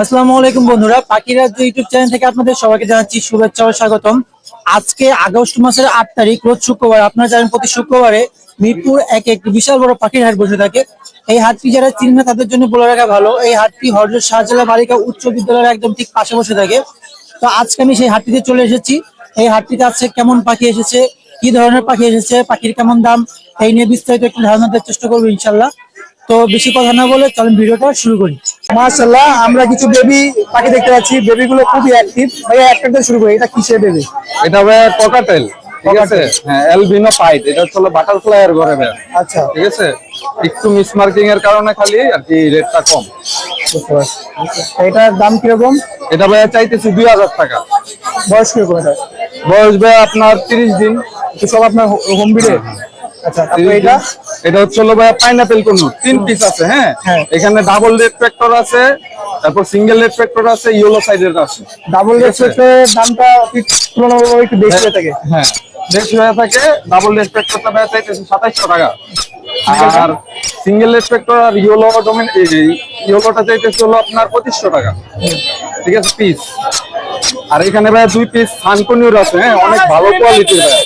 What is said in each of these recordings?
আসসালামু আলাইকুম বন্ধুরা, পাখিরাজ ইউটিউব চ্যানেল থেকে আপনাদের সবাইকে জানাচ্ছি শুভেচ্ছা ও স্বাগতম। আজকে আগস্ট মাসের 8 তারিখ, রোজ শুক্রবার। আপনারা জানেন প্রতি শুক্রবারে মিরপুর একে একটি বিশাল বড় পাখির হাট বসে থাকে। এই হাটটি যারা চিনেন না তাদের জন্য বলে রাখা ভালো, এই হাটটি হযরত শাহজালাল বালিকা উচ্চ বিদ্যালয়ের একদম ঠিক পাশে বসে থাকে। তো আজকে আমি সেই হাটটিতে চলে এসেছি। এই হাটটিতে আজকে কেমন পাখি এসেছে, কি ধরনের পাখি এসেছে, পাখির কেমন দাম, এই নিয়ে বিস্তারিত একটু ধারণা দেওয়ার চেষ্টা করবো ইনশাল্লাহ। তো বেশি কথা না বলে চলেন ভিডিওটা শুরু করি। মাশাআল্লাহ, আমরা কিছু বেবি পাখি দেখতে পাচ্ছি। বেবি গুলো খুবই অ্যাক্টিভ। ভাইয়া একটা দিয়ে শুরু করি, এটা কিসের বেবি? এটা ভাই ককাটেল, ঠিক আছে। হ্যাঁ, অ্যালবিনো পাইট। এটা হলো বাটারফ্লাই এর ঘরে ভাই। আচ্ছা, ঠিক আছে, একটু মিস মার্কিং এর কারণে খালি আর কি রেটটা কম। বুঝতে পারছি। এটার দাম কিরকম? এটা ভাই চাইতেছি 2000 টাকা। বয়স কিরকম এটা? বয়স ভাই আপনার 30 দিন। তো সব আপনার হোম বিডে? আচ্ছা, তারপরে এটা? এটা হচ্ছে হলো ভাই পাইনাপেল কোন 3 পিস আছে। হ্যাঁ, হ্যাঁ। এখানে ডাবল রেড ফ্যাক্টর আছে, তারপর সিঙ্গেল রেড ফ্যাক্টর আছে, ইয়েলো সাইডের আছে। ডাবল রেসপেক্টের দামটা তুলনামূলক একটু বেশি হয়ে থাকে। হ্যাঁ, বেশি হয়ে থাকে। ডাবল রেড ফ্যাক্টরটা ভাই চাইতেছি 2700 টাকা। আর সিঙ্গেল রেসপেক্টর আর ইয়েলোটা চাইতেছে হলো আপনার 2500 টাকা। ঠিক আছে পিস। আর এখানে ভাই 2 পিস সানকনিউর আছে। হ্যাঁ, অনেক ভালো কোয়ালিটির ভাই।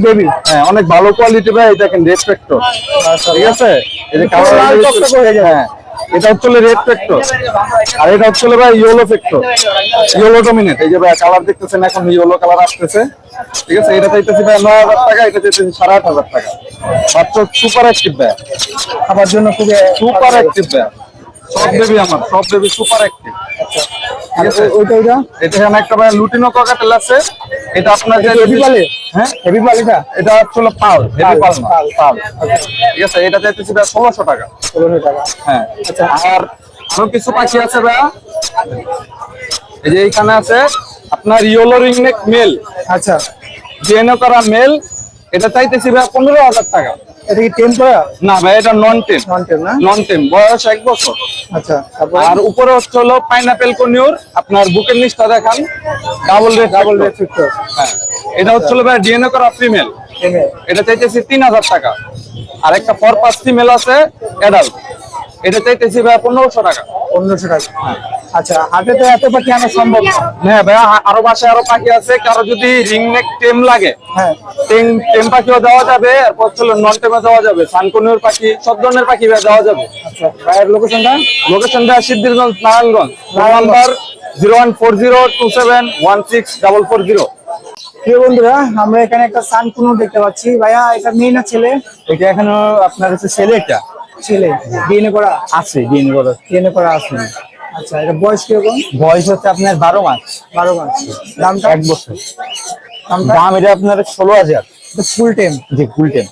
বেবি, হ্যাঁ, অনেক ভালো কোয়ালিটি ভাই। দেখেন রেড ফ্যাক্টর, ঠিক আছে। এই যে কালার হয়ে যায়। হ্যাঁ, এটা হচ্ছে রেড ফ্যাক্টর, আর এটা হচ্ছে ভাই ইয়েলো ফ্যাক্টর, ইয়েলো ডমিনেট। এই যে ভাই কালার দেখতেছেন, এখন ইয়েলো কালার আসতেছে। ঠিক আছে, এটা চাইতেছি ভাই 9000 টাকা, এটা চাইতেছি 8500 টাকা। বাচ্চা সুপার অ্যাক্টিভ ভাই, খাবার জন্য খুবই সুপার অ্যাক্টিভ ভাই। সব বেবি আমার, সব বেবি সুপার অ্যাক্টিভ। ঠিক আছে, ওইটা ওইটা এটা এখানে একটা ভাই লুটিনো ককাটেল আছে। এটা আপনার যে হেভি পালে? হ্যাঁ, হেভি পালেটা? এটা হচ্ছে পাল, হেভি পাল না, পাল। পাল। ঠিক আছে, এটা চাইতেছি ভাই 1600 টাকা। 1600 টাকা। হ্যাঁ, আচ্ছা, আর আরো কিছু পাখি আছে ভাই। এই যে এইখানে আছে আপনার ইয়েলো রিংনেক মেল। আচ্ছা, ডিএনএ করা মেল। এটা চাইতেছি ভাই 15000 টাকা। এটা কি টেম করা? না ভাই, এটা নন টেম। নন টেম না? নন টেম, বয়স 1 বছর। আচ্ছা, তারপরে? আর উপরে হচ্ছে হলো পাইনাপেল কনিউর। আপনার বুকের নিচটা দেখান, ডাবল রেড ফিক্টর। হ্যাঁ, এটা হচ্ছে হলো ভাই ডিএনএ করা ফিমেল। এটা চাইতেছি 3000 টাকা। আর একটা ফরপাস ফিমেল আছে অ্যাডাল্ট, এটা চাইতেছি ভাই 1500 টাকা। 1500 টাকা। আচ্ছা, হাটে তো এত পাখি আনা সম্ভব না। হ্যাঁ ভাই, আরো বাসায় আরো পাখি আছে। কারো যদি রিংনেক টেম লাগে, হ্যাঁ, টেম টেম পাখিও দেওয়া যাবে। এরপর হলো নন টেমে দেওয়া যাবে, সানকনিউর পাখি, সব ধরনের পাখি ভাই দেওয়া যাবে। আচ্ছা, ভাইয়ের লোকেশনটা? লোকেশনটা সিদ্ধিরগঞ্জ, নারায়ণগঞ্জ। নাম্বার 01402716440। প্রিয় বন্ধুরা, আমরা এখানে একটা সানকুনো দেখতে পাচ্ছি। ভাইয়া, এটা মেয়ে না ছেলে? এটা এখনো আপনার হচ্ছে ছেলে। এটা ছেলে। ডিএনএ করা আছে, ডিএনএ করা। ডিএনএ করা আছে। আচ্ছা, এটা বয়স কিরকম? বয়স হচ্ছে আপনার 12 মাস। 12 মাস। দামটা? 1 বছর। দামটা? দাম এটা আপনার 16000। এটা ফুল টেম? জি, ফুল টেম।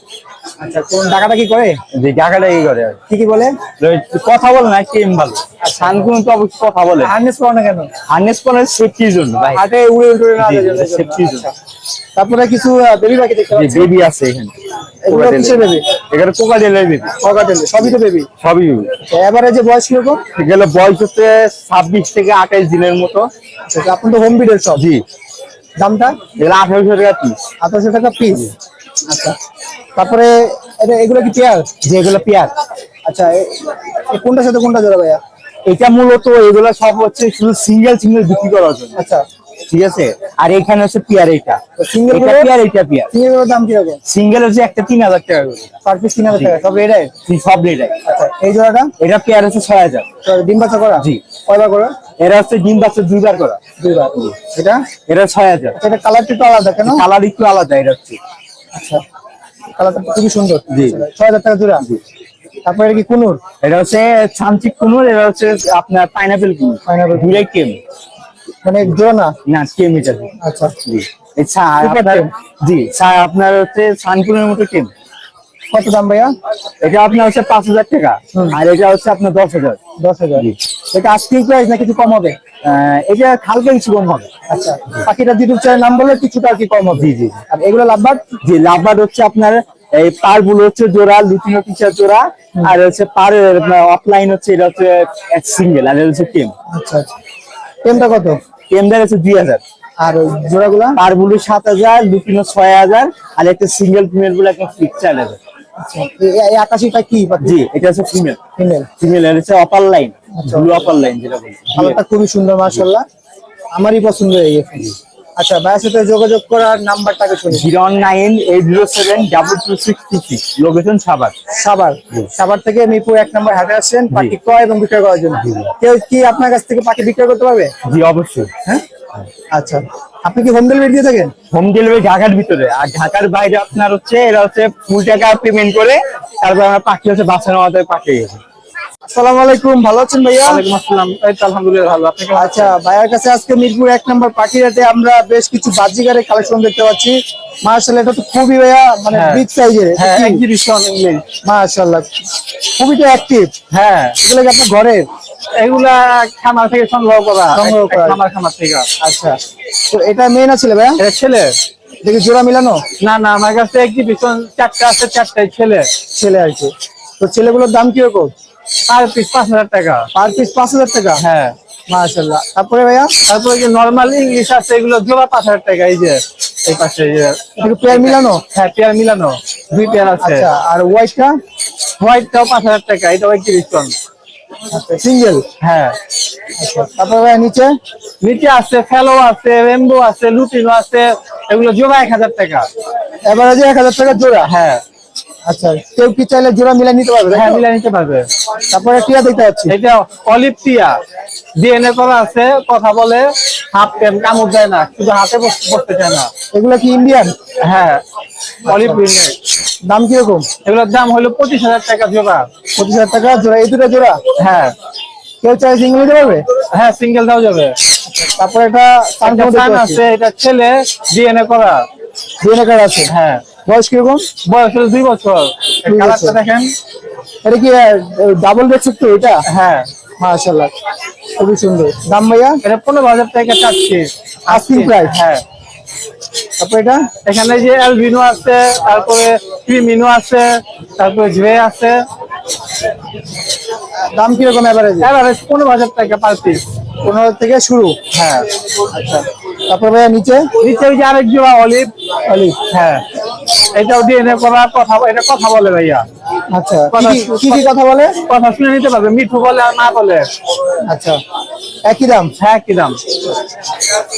আচ্ছা, কোন টাকাটা কি করে? জি, টাকাটা কি করে আর কি কি বলে? কথা বলে না, টেম ভালো। সানকুন তো অবশ্যই কথা বলে। হার্নেস পাও না কেন? হার্নেস পরে সেফটির জন্য ভাই। হাটে উড়ে উড়ে না যায় জন্য। সেফটির জন্য। তারপরে কিছু বেবি পাখি দেখতে জি, পাচ্ছি। বেবি আছে এখানে। এগুলো কিসের বেবি? এখানে কোকাটেলের বেবি। ককাটেল? সবই তো বেবি। সবই এভারেজে বয়স কিরকম? গেলে বয়স হচ্ছে 26 থেকে 28 দিনের মতো। আচ্ছা, আপনি তো হোম বিডের সব? জি। দামটা? এগুলো 1800 টাকা পিস। 1800 টাকা পিস। আচ্ছা, তারপরে এগুলো কি পেয়ার? যে এগুলো পেয়ার। আচ্ছা, কোনটার সাথে কোনটা জোড়া ভাইয়া? এটা মূলত এগুলো সব হচ্ছে শুধু সিঙ্গেল সিঙ্গেল বিক্রি করার জন্য। আচ্ছা, ঠিক আছে। আর এখানে হচ্ছে পেয়ার। এটা সিঙ্গেল পেয়ার, এটা পেয়ার। সিঙ্গেল দাম কিরকম? সিঙ্গেল হচ্ছে একটা 3000 টাকা করে। পার পিস 3000 টাকা? সব রেডাই? সব রেডাই। আচ্ছা, এই জোড়াটা? এটা পেয়ার হচ্ছে 6000। ডিম বাচ্চা করা? জি। কয়বার করা? এরা হচ্ছে ডিম বাচ্চা 2বার করা। 2বার। এটা? এটা 6000। এটা কালারটা একটু আলাদা কেন? কালার একটু আলাদা এটা হচ্ছে। আচ্ছা, কালারটা খুবই সুন্দর। জি। 6000 টাকা জোড়া। তারপরে এটা কি কুনুর? এটা হচ্ছে ছানচিক কুনুর। এটা হচ্ছে আপনার পাইনাপেল কুনুর। পাইনাপেল দুইটাই টেম। মানে জোড়া না? না, টেম এটা। আচ্ছা, জি। আচ্ছা, Super আপনার টেম। জি আপনার হচ্ছে সানকুনের মতো টেম। কত দাম ভাইয়া? এটা আপনার হচ্ছে 5000 টাকা। আর এটা হচ্ছে আপনার 10000। 10000। এটা আস্কিং প্রাইস না কিছু কম হবে? এটা হালকা কিছু কম হবে। আচ্ছা, পাখিটা ইউটিউব চ্যানেল নাম বললে কিছুটা আর কি কম হবে? জি জি। আর এগুলো লাভবাদ? জি, লাভবার্ড হচ্ছে আপনার এই পারগুলো হচ্ছে জোড়া, লুটিনো টিচার জোড়া। আর হচ্ছে পার অফলাইন হচ্ছে এটা হচ্ছে এক সিঙ্গেল, আর এটা হচ্ছে টেম। আচ্ছা আচ্ছা, টেমটা কত? টেমটা হচ্ছে 2000। আর জোড়াগুলা? পারগুলো 7000, লুটিনো 6000, আর একটা সিঙ্গেল ফিমেল গুলো একটা ফিক্স 4000। আচ্ছা, এই আকাশিটা কি জি, এটা হচ্ছে ফিমেল। ফিমেল? ফিমেল এর হচ্ছে upper line, blue upper line যেটা বলি। কালারটা খুবই সুন্দর মাশাআল্লাহ, আমারই পছন্দ হয়ে গেছে। আচ্ছা, ভাইয়ের সাথে যোগাযোগ করার নাম্বারটাকে শুনি। 09880722666, লোকেশন সাভার। সাভার, সাভার থেকে মিরপুর 1 নম্বর হাটে আসছেন পাখি ক্রয় এবং বিক্রয় করার জন্য। কেউ কি আপনার কাছ থেকে পাখি বিক্রয় করতে পারবে? জি অবশ্যই। হ্যাঁ, আচ্ছা, আপনি কি হোম ডেলিভারি দিয়ে থাকেন? হোম ডেলিভারি ঢাকার ভিতরে, আর ঢাকার বাইরে আপনার হচ্ছে এরা হচ্ছে ফুল টাকা পেমেন্ট করে, তারপর আমার পাখি হচ্ছে বাসানো আমাদের পাখি গেছে। আসসালামু আলাইকুম, ভালো আছেন ভাইয়া? ওয়ালাইকুম আসসালাম, এই তো আলহামদুলিল্লাহ ভালো। আপনি কেমন আছেন? আচ্ছা, ভাইয়ার কাছে আজকে মিরপুর 1 নম্বর পাখিরাতে আমরা বেশ কিছু বাজিগারের কালেকশন দেখতে পাচ্ছি। মাশাআল্লাহ, এটা তো খুবই ভাইয়া মানে হ্যাঁ। বিগ সাইজের। হ্যাঁ, এক্সিবিশন ইংলিশ। মাশাআল্লাহ, খুবই তো অ্যাক্টিভ। হ্যাঁ, এগুলো কি আপনার ঘরের? এগুলা খামার থেকে সংগ্রহ করা, সংগ্রহ করা। খামার থেকে। আচ্ছা, তো এটা মেয়ে না ছেলে ভাইয়া? এটা ছেলে। দেখি জোড়া মিলানো? না না, আমার কাছে এক্সিবিশন 4টা আছে, 4টাই ছেলে। ছেলে আর কি। তো ছেলেগুলোর দাম কিরকম? পার পিস 5000 টাকা। পার পিস 5000 টাকা? হ্যাঁ। মাশাআল্লাহ। তারপরে ভাইয়া তারপরে যে নরমাল ইংলিশ আছে, এগুলো জোড়া 5000 টাকা। এই যে এই পাশে এই যে এটা পেয়ার মিলানো? হ্যাঁ, পেয়ার মিলানো, 2 পেয়ার আছে। আচ্ছা, আর হোয়াইটটা? হোয়াইটটাও 5000 টাকা, এটাও এক্সিবিশন। আচ্ছা, সিঙ্গেল? হ্যাঁ। আচ্ছা, তারপরে ভাইয়া নিচে? নিচে আছে ফেলো আছে, রেমবো আছে, লুটিনো আছে, এগুলো জোড়া 1000 টাকা। এভারেজে 1000 টাকা জোড়া? হ্যাঁ। আচ্ছা, কেউ কি চাইলে জোড়া মিলাই নিতে পারবে? হ্যাঁ, মিলাই নিতে পারবে। তারপরে টিয়া দেখতে পাচ্ছি। এটা অলিভ টিয়া, ডিএনএ করা আছে, কথা বলে, হাত পেন কামড় দেয় না, শুধু হাতে বসতে চায় না। এগুলো কি ইন্ডিয়ান? হ্যাঁ, অলিভ ডিএনএ। দাম কিরকম? এগুলোর দাম হলো 25,000 টাকা জোড়া। 25,000 টাকা জোড়া? এই দুটো জোড়া? হ্যাঁ। কেউ চাই সিঙ্গেল নিতে পারবে? হ্যাঁ, সিঙ্গেল দাও যাবে। তারপরে এটা একটা ফান আছে, এটা ছেলে, ডিএনএ করা। ডিএনএ কার্ড আছে? হ্যাঁ। বয়স কিরকম? বয়স হলো 2 বছর। 2 কালারটা বছর। দেখেন। এটা কি ডাবল বেডশিট তো এটা? হ্যাঁ। মাশাআল্লাহ, খুবই সুন্দর। দাম ভাইয়া? এটা 15,000 টাকা চাচ্ছি। Asking price? হ্যাঁ। তারপরে এটা? এখানে যে অ্যালবিনো আছে, তারপরে ক্রিমিনো আছে, তারপরে গ্রে আছে। দাম কিরকম এভারেজে? এভারেজ 15,000 টাকা পার পিস। 15 থেকে শুরু? হ্যাঁ। আচ্ছা, তারপরে ভাইয়া নিচে? নিচে ওই যে আরেক জোড়া অলিভ। অলিভ? হ্যাঁ, এটাও ডিএনএ করা, কথা, এটা কথা বলে ভাইয়া। আচ্ছা, কি কি কথা বলে? কথা শুনে নিতে পারবে, মিঠু বলে আর না বলে। আচ্ছা, একই দাম? হ্যাঁ, কি দাম।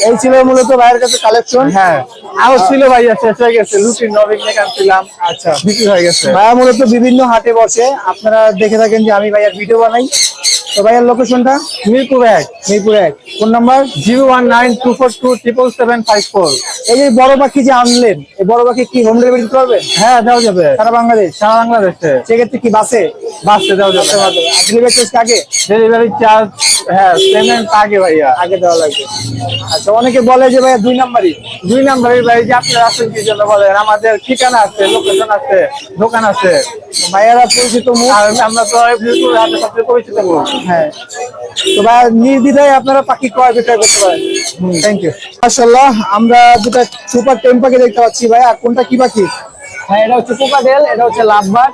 এই ছিল মূলত ভাইয়ের কাছে কালেকশন। হ্যাঁ, আরো ছিল ভাইয়া, শেষ হয়ে গেছে। লুটিন নভিক আনছিলাম, আচ্ছা, বিক্রি হয়ে গেছে। ভাইয়া মূলত বিভিন্ন হাটে বসে, আপনারা দেখে থাকেন যে আমি ভাইয়ার ভিডিও বানাই। তো ভাইয়ার লোকেশনটা? মিরপুর 1। মিরপুর 1। Phone number? 019242754। এই যে বড় পাখি যে আনলেন, এই বড় পাখি কি হোম ডেলিভারি দিতে পারবেন? হ্যাঁ, দেওয়া যাবে। সারা বাংলাদেশ? সারা বাংলাদেশে। সেক্ষেত্রে কি বাসে? বাসে দেওয়া যাবে। ডেলিভারি চার্জ আগে? ডেলিভারি চার্জ, হ্যাঁ, পেমেন্ট আগে ভাইয়া। আগে দেওয়া লাগবে। আচ্ছা, অনেকে বলে যে ভাইয়া 2 নাম্বারই। 2 নাম্বারের ভাই যে আপনারা আসেন কি জন্য বলেন? আমাদের ঠিকানা আছে, লোকেশন আছে, দোকান আছে। ভাইয়ারা পরিচিত মুখ, আর আমরা তো মিরপুর হাটের সাথে পরিচিত মুখ। হ্যাঁ। তো ভাইয়া নির্দ্বিধায় আপনারা পাখি ক্রয় বিক্রয় করতে পারেন। Thank you. মাশাআল্লাহ, আমরা যেটা সুপার টেম পাখি দেখতে পাচ্ছি, ভাইয়া কোনটা কি পাখি? হ্যাঁ, এটা হচ্ছে কোকাটেল, এটা হচ্ছে লাভবার্ড।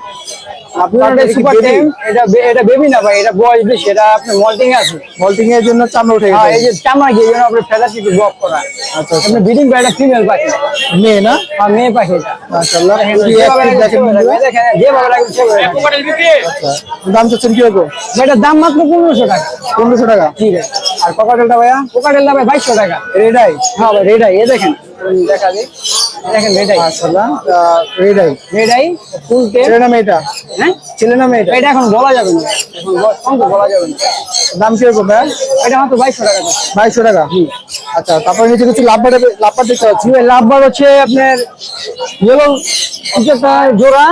আপনার এটা কি সুপার baby? টেম, এটা বেবি না ভাই, এটা বয়স বেশি, এটা আপনার মল্টিং আছে। মল্টিং এর জন্য চামড়া উঠে হ্যাঁ, এই গেছে? যে চামড়া গিয়ে যেন আপনার ফেদার থেকে ড্রপ করা। আচ্ছা, আপনার ব্রিডিং পাই, এটা ফিমেল পাখি, মেয়ে না? আর মেয়ে পাখি এটা। মাশাআল্লাহ, খুবই যেভাবে active দেখেন বন্ধুরা। দেখেন, যেভাবে রাখবেন সেভাবে রাখবেন। আচ্ছা, দাম চাচ্ছেন কিরকম? এটার দাম মাত্র 1500 টাকা। 1500 টাকা? ঠিক আছে। আর ককাটেলটা ভাইয়া? কোকাটেলটা ভাই 2200 টাকা। রেডাই? হ্যাঁ ভাই, রেডাই, এ দেখেন, দেখা দিই, দেখেন রেডাই। মাশাআল্লাহ, রেডাই। রেডাই ফুল টেম। ছেলে না মেয়েটা? হ্যাঁ, ছেলে না মেয়েটা? এটা এখন বলা যাবে না, এখন কম বলা যাবে না। দাম কিরকম ভাইয়া? এটা মাত্র 2200 টাকা। 2200 টাকা? আচ্ছা, তারপরে নিচে কিছু লাভবার দেখতে পাচ্ছি। লাভবার হচ্ছে আপনার ইয়েলো ফিচারটা জোড়া,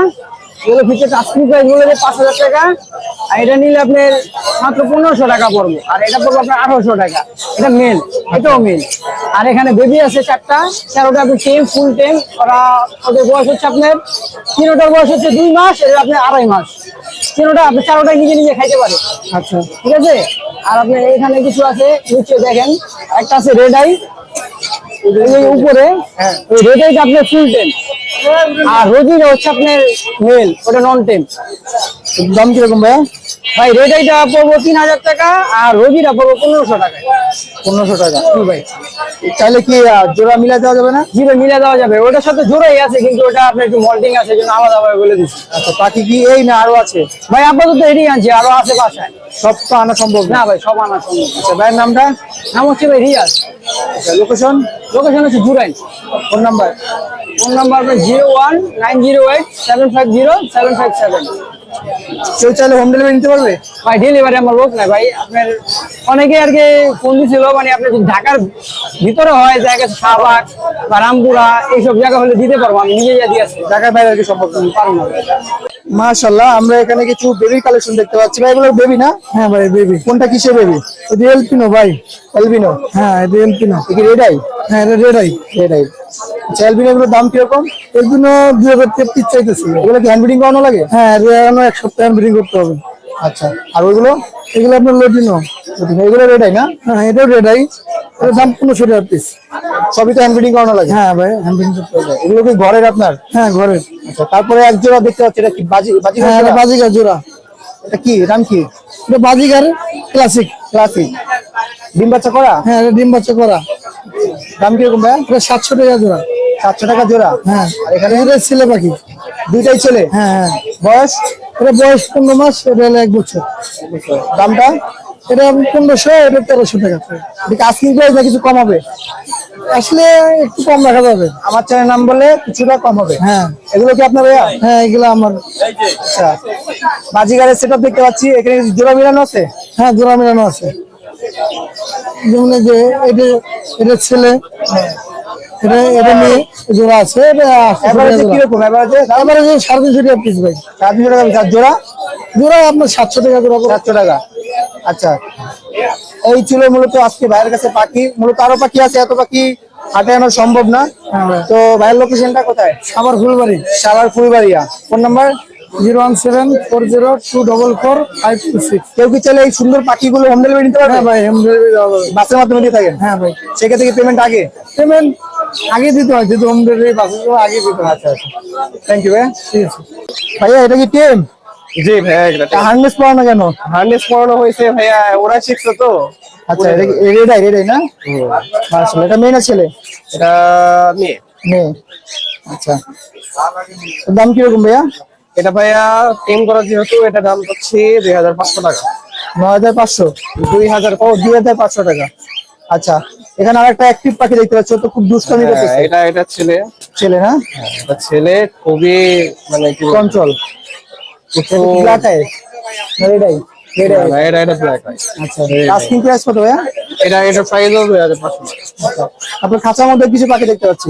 ইয়েলো ফিচারটা আস্কিং প্রাইস বলে যে 5000 টাকা, আর এটা নিলে আপনার মাত্র 1500 টাকা পড়বে, আর এটা পড়বে আপনার 1800 টাকা। এটা মেল, এটাও মেল। আর এখানে বেবি আছে 4টা, 4টা আপনি টেম, ফুল টেম। ওদের বয়স হচ্ছে আপনার, 3টার বয়স হচ্ছে 2 মাস, এটা আপনার 2.5 মাস। 3টা আপনি 4টাই নিজে নিজে খাইতে পারে। আচ্ছা, ঠিক আছে। আর আপনার এখানে কিছু আছে, নিচে দেখেন, একটা আছে রেড আই, এই উপরে ওই রেড আইটা আপনার ফুল টেম, আর রোজিটা হচ্ছে আপনার মেল, ওটা নন টেম। দাম কিরকম ভাইয়া? ভাই রেড আইটা পড়বো 3000 টাকা আর রোজিটা পড়বো 1500 টাকা। 1500 টাকা। জি ভাই। চাইলে কি জোড়া মিলা দেওয়া যাবে না? জি ভাই মিলে দেওয়া যাবে, ওটার সাথে জোড়াই আছে কিন্তু ওটা আপনার একটু মল্টিং আছে জন্য আলাদা ভাবে বলে দিচ্ছি। আচ্ছা, পাখি কি এই না আরো আছে? ভাই আপাতত এটাই আনছি, আরো আছে বাসায়। সব তো আনা সম্ভব না। না ভাই সব আনা সম্ভব। আচ্ছা, ভাইয়ের নামটা? নাম হচ্ছে ভাই রিয়াজ। আচ্ছা, লোকেশন? লোকেশন হচ্ছে Jurain. Phone number? Phone number আপনার 01908750 757। কেউ চাইলে হোম ডেলিভারি নিতে পারবে? ভাই ডেলিভারি আমার লোক নাই ভাই, আপনার অনেকে আর কি ফোন দিছিল, মানে আপনার যদি ঢাকার ভিতরে হয় জায়গা শাহবাগ বা রামপুরা এইসব জায়গা হলে দিতে পারবো, আমি নিজে যা দিয়ে আসি। ঢাকার বাইরে আর কি সম্ভব না? পারবো না। মাশাআল্লাহ, আমরা এখানে কিছু বেবির কালেকশন দেখতে পাচ্ছি ভাই। এগুলো বেবি না? হ্যাঁ ভাই বেবি। কোনটা কিসের বেবি? এটা এলপিনো ভাই। এলবিনো? হ্যাঁ এটা এলপিনো। কি রেড আই? হ্যাঁ এটা রেড আই। Red eye. আচ্ছা, এলবিনো গুলোর দাম কিরকম? এলপিনো 2033 চাইতেছি। এগুলো কি হ্যান্ড ব্রিডিং করানো লাগে? হ্যাঁ এখনো এক সপ্তাহ ব্রিডিং করতে হবে। আচ্ছা, আর ওইগুলো? এগুলো আপনার লটিনো। এগুলো রেড আই না? হ্যাঁ এটাও রেড আই। এটার দাম 1500 টাকা পিস। সবই তো হ্যান্ড ব্রিডিং করানো লাগে? হ্যাঁ ভাই হ্যান্ড ব্রিডিং করতে হবে। এগুলো কি ঘরের আপনার? হ্যাঁ ঘরের। আচ্ছা, তারপরে এক জোড়া দেখতে পাচ্ছি, এটা কি বাজি বাজি? হ্যাঁ এটা বাজিগার জোড়া। এটা কি নাম কি? এটা বাজিগার ক্লাসিক। ক্লাসিক। ডিম বাচ্চা করা? হ্যাঁ এটা ডিম বাচ্চা করা। দাম কিরকম ভাই? এটা 700 টাকা জোড়া। 700 টাকা জোড়া? হ্যাঁ আর এখানে এটা ছেলে পাখি। দুইটাই ছেলে? হ্যাঁ হ্যাঁ। বয়স? এটা বয়স 15 মাস, এটা হলো 1 বছর। দামটা? এটা 1500, এটা 1300 টাকা। এটা আস্কিং প্রাইস না কিছু কম হবে? আসলে একটু কম রাখা যাবে। আমার চ্যানেল নাম বলে কিছুটা কম হবে। হ্যাঁ এগুলো কি আপনার ভাইয়া? হ্যাঁ এগুলো আমার। আচ্ছা, বাজিগারের সেটআপ দেখতে পাচ্ছি, এখানে জোড়া মিলানো আছে? হ্যাঁ জোড়া মেলানো আছে। যেমন এই যে এটা এটা ছেলে, এটা এটা মেয়ে জোড়া আছে। এটা 800 টাকা এভারেজে জোড়া। কিরকম? এভারেজে এবারে 350 টাকা পিস ভাই। 700 টাকা পিস। আর জোড়া? জোড়া আপনার 700 টাকা জোড়া করে। 700 টাকা। আচ্ছা, এই ছিল মূলত আজকে ভাইয়ের কাছে পাখি। মূলত আরো পাখি আছে, এত পাখি হাটে আনা সম্ভব না। তো ভাইয়ের লোকেশনটা কোথায়? সাভার ফুলবাড়ি। সাভার ফুলবাড়িয়া। Phone number? 01740242526। কেউ কি চাইলে এই সুন্দর পাখিগুলো হোম ডেলিভারি নিতে পারবে? হ্যাঁ ভাই হোম ডেলিভারি দেওয়া যাবে। বাসের মাধ্যমে দিয়ে থাকেন? হ্যাঁ ভাই। সেক্ষেত্রে কি পেমেন্ট আগে? পেমেন্ট আগে দিতে হয়, যেহেতু হোম ডেলিভারি বাসের সময় আগে দিতে হয়। আচ্ছা আচ্ছা, থ্যাংক ইউ ভাইয়া। ঠিক আছে। ভাইয়া এটা কি টেম? জি ভাইয়া, হার্নেস পরানো কেন? হার্নেস পরানো হয়েছে ভাইয়া, ওরা শিখছে তো। আচ্ছা, এটা রেডাই রেডাই না? মাশাআল্লাহ, এটা মেয়ে না ছেলে? এটা মেয়ে। মেয়ে। আচ্ছা, এর দাম কিরকম ভাইয়া? এটা ভাইয়া টেম করা যেহেতু এটা দাম হচ্ছে 2500 টাকা। 9500? 2000। ও 2500 টাকা। আচ্ছা, এখানে আরেকটা অ্যাক্টিভ পাখি দেখতে পাচ্ছ, তো খুব দুষ্টামি করতেছে। এটা ছেলে। ছেলে না? এটা ছেলে, খুবই মানে কি কন্ট্রোল। ব্ল্যাক আই না রেডাই? রেডাই। এটা ব্ল্যাক আই। আচ্ছা, আস্কিং প্রাইস কত ভাইয়া? এটা প্রাইসও 2500। আচ্ছা, আপনার খাঁচার মধ্যে কিছু পাখি দেখতে পাচ্ছি।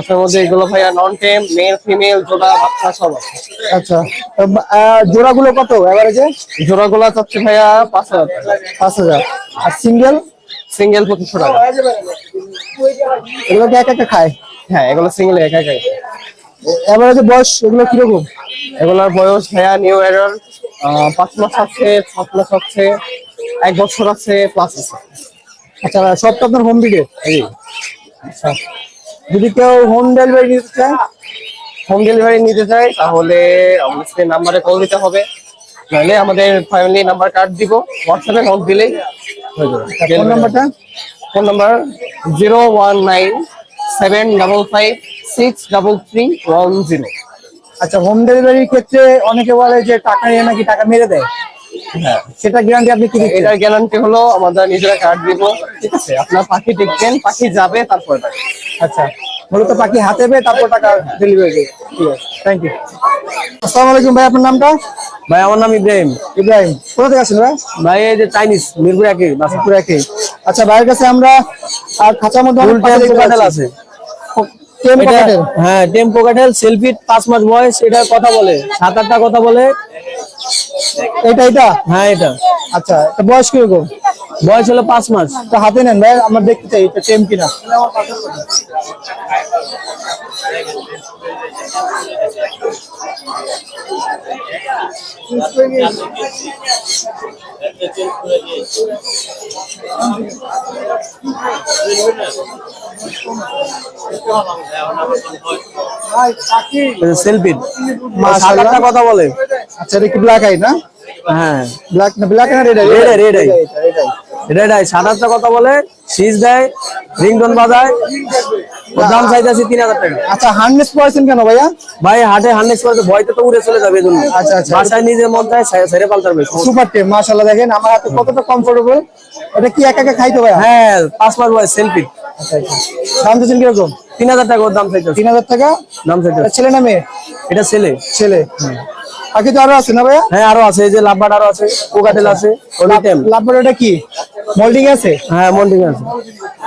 তার মধ্যে এগুলো ভাইয়া নন টেম, মেল ফিমেল জোড়া বাচ্চা সব আছে। আচ্ছা, জোড়াগুলো কত এভারেজে? জোড়াগুলো চাচ্ছে ভাইয়া 5000 টাকা। 5000। আর সিঙ্গেল? সিঙ্গেল 2500 টাকা। এগুলো কি একা একা খায়? হ্যাঁ, এগুলো সিঙ্গেল একা একাই। এভারেজে বয়স এগুলো কিরকম? এগুলোর বয়স ভাইয়া নিউ এরার 5 মাস আছে, 7 মাস আছে, 1 বছর আছে, প্লাস আছে। আচ্ছা, সব তো আপনার হোম বিডে? আচ্ছা, যদি কেউ হোম ডেলিভারি নিতে চায়? হোম ডেলিভারি নিতে চাই তাহলে আমাদের নাম্বারে কল দিতে হবে, নাহলে আমাদের ফ্যামিলি নাম্বার কার্ড দিব, হোয়াটসঅ্যাপে নক দিলেই হয়ে যাবে। ফোন নাম্বারটা? Phone number 01975563310। আচ্ছা, হোম ডেলিভারির ক্ষেত্রে অনেকে বলে যে টাকা নিয়ে নাকি টাকা মেরে দেয়, হ্যাঁ, সেটা গ্যারান্টি আপনি কি দিচ্ছেন? এটার গ্যারান্টি হলো আমাদের নিজেরা কার্ড দিব, ঠিক আছে? আপনার পাখি দেখবেন, পাখি যাবে, তারপরে টাকা। আচ্ছা, মূলত পাখি হাতে পেয়ে তারপর টাকা ডেলিভারি দেবে। ঠিক আছে, থ্যাংক ইউ। আসসালামু আলাইকুম ভাই, আপনার নামটা? ভাই আমার নাম ইব্রাহিম। ইব্রাহিম। কোথা থেকে আসেন ভাই? ভাই এই যে চাইনিজ মিরপুর একই মিরপুর একই। আচ্ছা, ভাইয়ের কাছে আমরা আর খাঁচার মধ্যে অনেক পাখি দেখতে পাচ্ছি। আছে। টেম এটা পকেটের? হ্যাঁ টেম্পো কাটেল সেলফি 5 মাস বয়স, এটা কথা বলে 7-8টা কথা বলে। এটা? হ্যাঁ এটা আচ্ছা, এটা বয়স কিরকম? বয়স হলো 5 মাস। তো হাতে নেন ভাই, আমরা দেখতে চাই এটা টেম কিনা। সেলফি মাশাআল্লাহ। 7-8টা কথা বলে। আচ্ছা, এটা কি ব্ল্যাক আই না? হ্যাঁ ব্ল্যাক না ব্ল্যাক না red red eye red eye সাদাটা কথা বলে সিজ দেয় রিংটোন বাজায় ওর দাম চাইতেছি 3000 টাকা। আচ্ছা হার্নেস পড়ছেন কেন ভাইয়া? ভাই হাটে হান্ডেক্স করে ভয়তে তো উড়ে চলে যাবে এজন্য। আচ্ছা, আচ্ছা। বাসায় নিজের মন চায় ছেড়ে পাল্টাবে। সুপার টেম মাশাআল্লাহ, দেখেন আমার হাতে কতটা কমফোর্টেবল। এটা কি একা একা খাইতো ভাইয়া? হ্যাঁ 5 মাস বয়স সেলফি। আচ্ছা আচ্ছা, দাম দিচ্ছেন কিরকম? 3000 টাকা ওর দাম চাইতেছি। 3000 টাকা দাম এটা চাইতেছি। ছেলে না মেয়ে? এটা ছেলে। ছেলে। বাকি তো আরো আছে না ভাইয়া? হ্যাঁ আরো আছে, এই যে লাভবার্ড আরো আছে, কোকাটেল আছে, ওলিটেম। লাভবার্ডটা কি মোল্ডিং আছে? হ্যাঁ মন্ডিং আছে।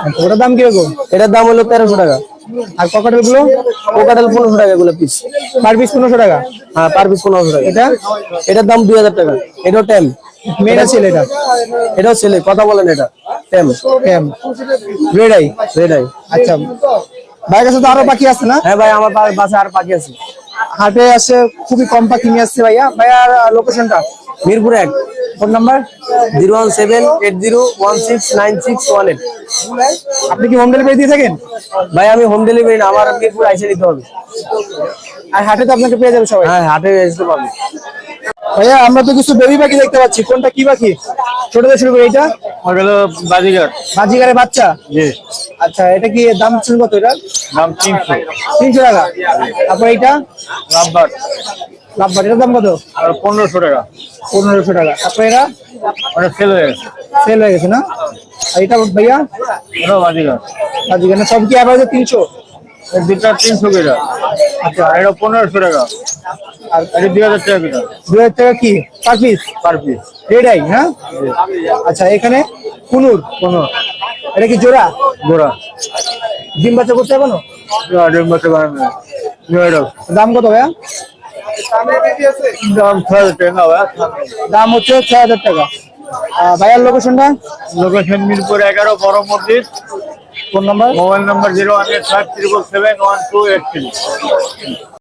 আচ্ছা, ওটার দাম কিরকম? এটার দাম হলো 1300 টাকা। আর ককাটেল গুলো? কোকাটেল 1500 টাকা গুলো পিস। পার পিস 1500 টাকা। হ্যাঁ পার পিস 1500 টাকা। এটা এটার দাম 2000 টাকা। এটাও টেম। মেয়ে না ছেলে? এটা এটাও ছেলে, কথা বলেন এটা টেম। টেম রেড আই। Red eye. আচ্ছা ভাইয়ের কাছে তো আরো পাখি আছে না? হ্যাঁ ভাই আমার বাসায় আর পাখি আছে। হাটে আসে খুবই কম পাখি নিয়ে আসছে ভাইয়া। ভাইয়ার লোকেশনটা? মিরপুর 1। Phone number? 01780169618। আপনি কি হোম ডেলিভারি দিয়ে থাকেন? ভাই আমি হোম ডেলিভারি না, আমার মিরপুর আইসে নিতে হবে। আর হাটে তো আপনাকে পেয়ে যাবে সবাই। হ্যাঁ হাটে আসতে পারবে। ভাইয়া আমরা তো কিছু বেবি পাখি দেখতে পাচ্ছি, কোনটা কি পাখি? ছোট থেকে শুরু করে এটা ওগুলো বাজিগার। বাজিগারের বাচ্চা? জি। আচ্ছা এটা কি দাম ছিল কত? এটা দাম 300। 300 টাকা। তারপর এটা রাব্বার লাভবার, এটার দাম কত? আর 1500 টাকা। 1500 টাকা। তারপর এরা ওটা সেল হয়ে গেছে। সেল হয়ে গেছে না? আর এটা ভাইয়া ওটা বাজিগার। বাজিগার না? সব কি অ্যাভারেজে 300? এর দুটা 300 টাকা। আচ্ছা আর এটা 1500 টাকা। আর এটা 2000 টাকা কিলো 2000 টাকা কি per piece? Per piece. Red eye হ্যাঁ? আচ্ছা এখানে কুনুর, এটা কি জোড়া? গোড়া। ডিম বাচ্চা করতে হবে না? ডিম বাচ্চা বানানো। দাম কত ভাইয়া? দাম 6000 টাকা হবে। দাম হচ্ছে 6000 টাকা। ভাইয়ার লোকেশনটা? লোকেশন মিরপুর 11 বড় মসজিদ। Phone number? Mobile number 01857771283।